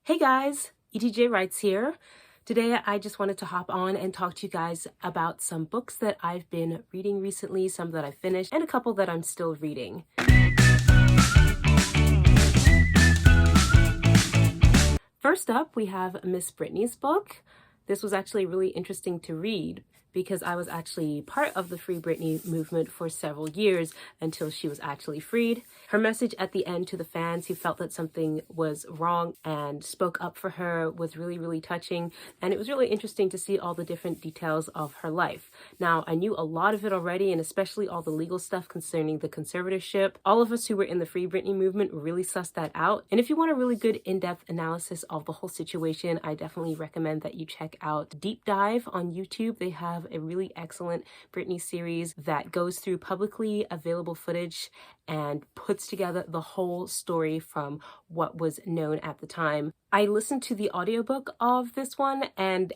Hey guys, ETJ Writes here. Today I just wanted to hop on and talk to you guys about some books that I've been reading recently, some that I finished, and a couple that I'm still reading. First up, we have Miss Britney's book. This was actually really interesting to read because I was actually part of the Free Britney movement for several years until she was actually freed. Her message at the end to the fans who felt that something was wrong and spoke up for her was really, really touching. And it was really interesting to see all the different details of her life. Now, I knew a lot of it already, and especially all the legal stuff concerning the conservatorship. All of us who were in the Free Britney movement really sussed that out. And if you want a really good in-depth analysis of the whole situation, I definitely recommend that you check out Deep Dive on YouTube. They have a really excellent Britney series that goes through publicly available footage and puts together the whole story from what was known at the time. I listened to the audiobook of this one, and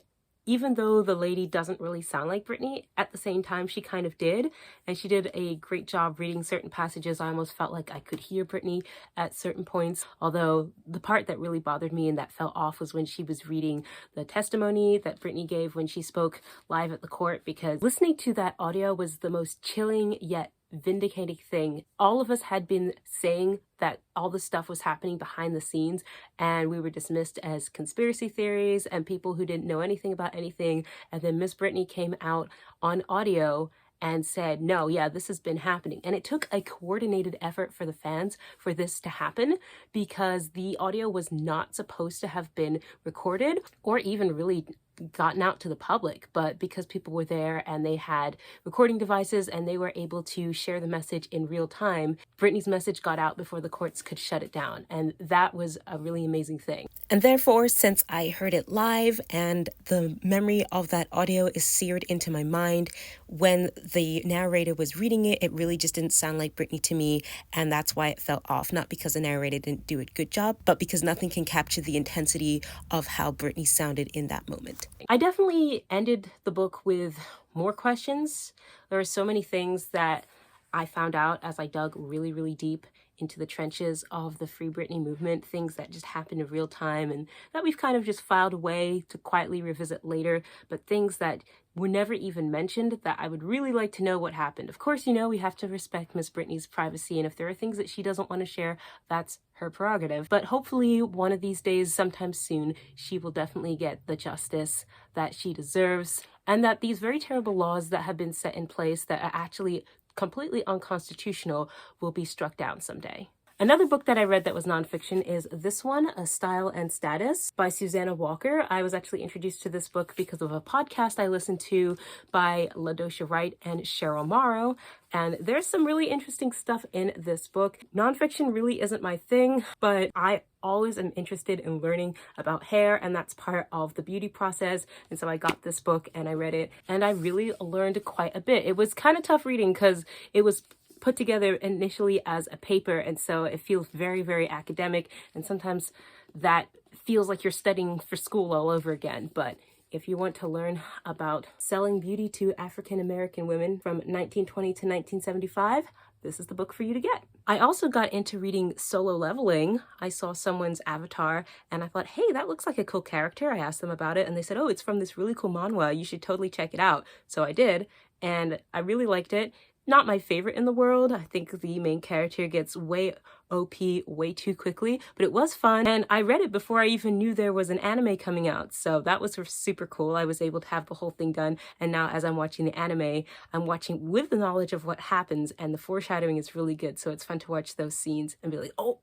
even though the lady doesn't really sound like Britney, at the same time she kind of did, and she did a great job reading certain passages. I almost felt like I could hear Britney at certain points, although the part that really bothered me and that fell off was when she was reading the testimony that Britney gave when she spoke live at the court, because listening to that audio was the most chilling yet vindicating thing. All of us had been saying that all this stuff was happening behind the scenes, and we were dismissed as conspiracy theories and people who didn't know anything about anything. And then Miss Britney came out on audio and said, no, yeah, this has been happening. And it took a coordinated effort for the fans for this to happen, because the audio was not supposed to have been recorded or even really gotten out to the public, but because people were there and they had recording devices and they were able to share the message in real time, Britney's message got out before the courts could shut it down, and that was a really amazing thing. And therefore, since I heard it live and the memory of that audio is seared into my mind, when the narrator was reading it, it really just didn't sound like Britney to me, and that's why it fell off. Not because the narrator didn't do a good job, but because nothing can capture the intensity of how Britney sounded in that moment. I definitely ended the book with more questions. There are so many things that I found out as I dug really, really deep into the trenches of the Free Britney movement, things that just happened in real time and that we've kind of just filed away to quietly revisit later, but things that were never even mentioned that I would really like to know what happened. Of course, you know, we have to respect Miss Britney's privacy, and if there are things that she doesn't want to share, that's her prerogative. But hopefully one of these days, sometime soon, she will definitely get the justice that she deserves, and that these very terrible laws that have been set in place that are actually completely unconstitutional will be struck down someday. Another book that I read that was nonfiction is this one, A Style and Status by Susannah Walker. I was actually introduced to this book because of a podcast I listened to by LaDosha Wright and Cheryl Morrow, and there's some really interesting stuff in this book. Nonfiction really isn't my thing, but I always am interested in learning about hair, and that's part of the beauty process. And so I got this book and I read it, and I really learned quite a bit. It was kind of tough reading because it was put together initially as a paper, and so it feels very, very academic, and sometimes that feels like you're studying for school all over again. But if you want to learn about selling beauty to African American women from 1920 to 1975, this is the book for you to get. I also got into reading Solo Leveling. I saw someone's avatar and I thought, hey, that looks like a cool character. I asked them about it and they said, oh, it's from this really cool manhwa. You should totally check it out. So I did, and I really liked it. Not my favorite in the world. I think the main character gets way OP way too quickly, but it was fun, and I read it before I even knew there was an anime coming out, so that was super cool. I was able to have the whole thing done, and now as I'm watching the anime, I'm watching with the knowledge of what happens, and the foreshadowing is really good, so it's fun to watch those scenes and be like, oh,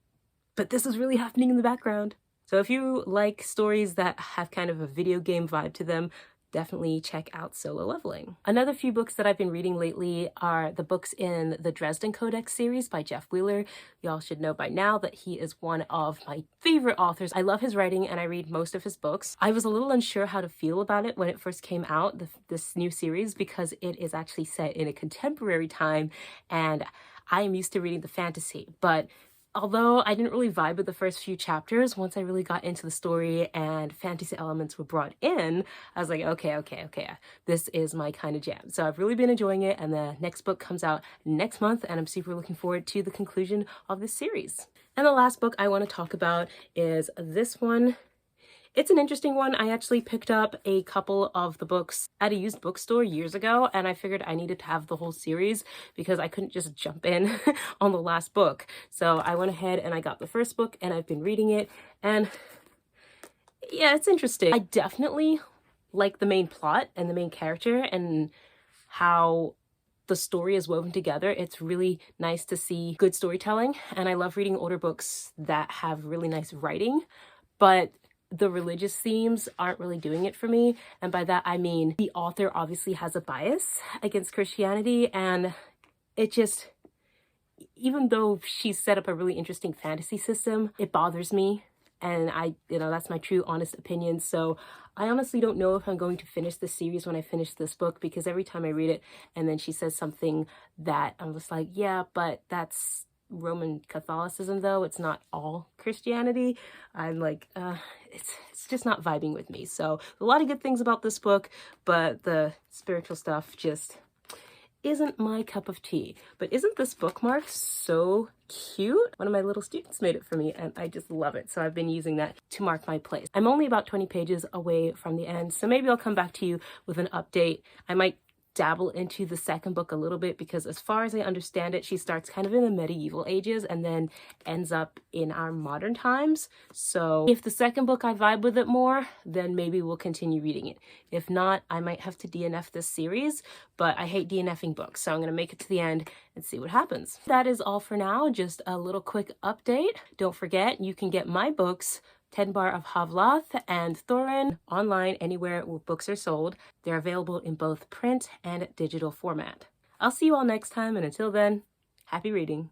but this is really happening in the background. So if you like stories that have kind of a video game vibe to them, definitely check out Solo Leveling. Another few books that I've been reading lately are the books in the Dresden Codex series by Jeff Wheeler. Y'all should know by now that he is one of my favorite authors. I love his writing and I read most of his books. I was a little unsure how to feel about it when it first came out, this new series, because it is actually set in a contemporary time and I am used to reading the fantasy, but although I didn't really vibe with the first few chapters, once I really got into the story and fantasy elements were brought in, I was like, okay, this is my kind of jam. So I've really been enjoying it, and the next book comes out next month, and I'm super looking forward to the conclusion of this series. And the last book I want to talk about is this one. It's an interesting one. I actually picked up a couple of the books at a used bookstore years ago, and I figured I needed to have the whole series because I couldn't just jump in on the last book. So I went ahead and I got the first book, and I've been reading it, and yeah, it's interesting. I definitely like the main plot and the main character and how the story is woven together. It's really nice to see good storytelling, and I love reading older books that have really nice writing, but the religious themes aren't really doing it for me. And by that I mean the author obviously has a bias against Christianity, and it just, even though she's set up a really interesting fantasy system, it bothers me. And that's my true honest opinion. So I honestly don't know if I'm going to finish the series when I finish this book, because every time I read it and then she says something that I'm just like, yeah, but that's Roman Catholicism though, it's not all Christianity. I'm like, it's just not vibing with me. So a lot of good things about this book, but the spiritual stuff just isn't my cup of tea. But isn't this bookmark so cute? One of my little students made it for me, and I just love it. So I've been using that to mark my place. I'm only about 20 pages away from the end, so maybe I'll come back to you with an update. I might dabble into the second book a little bit, because as far as I understand it, she starts kind of in the medieval ages and then ends up in our modern times. So if the second book I vibe with it more, then maybe we'll continue reading it. If not, I might have to DNF this series, but I hate DNFing books, so I'm gonna make it to the end and see what happens. That is all for now, just a little quick update. Don't forget, you can get my books, Tedenbarr of Lath and THORUNN, online anywhere where books are sold. They're available in both print and digital format. I'll see you all next time, and until then, happy reading.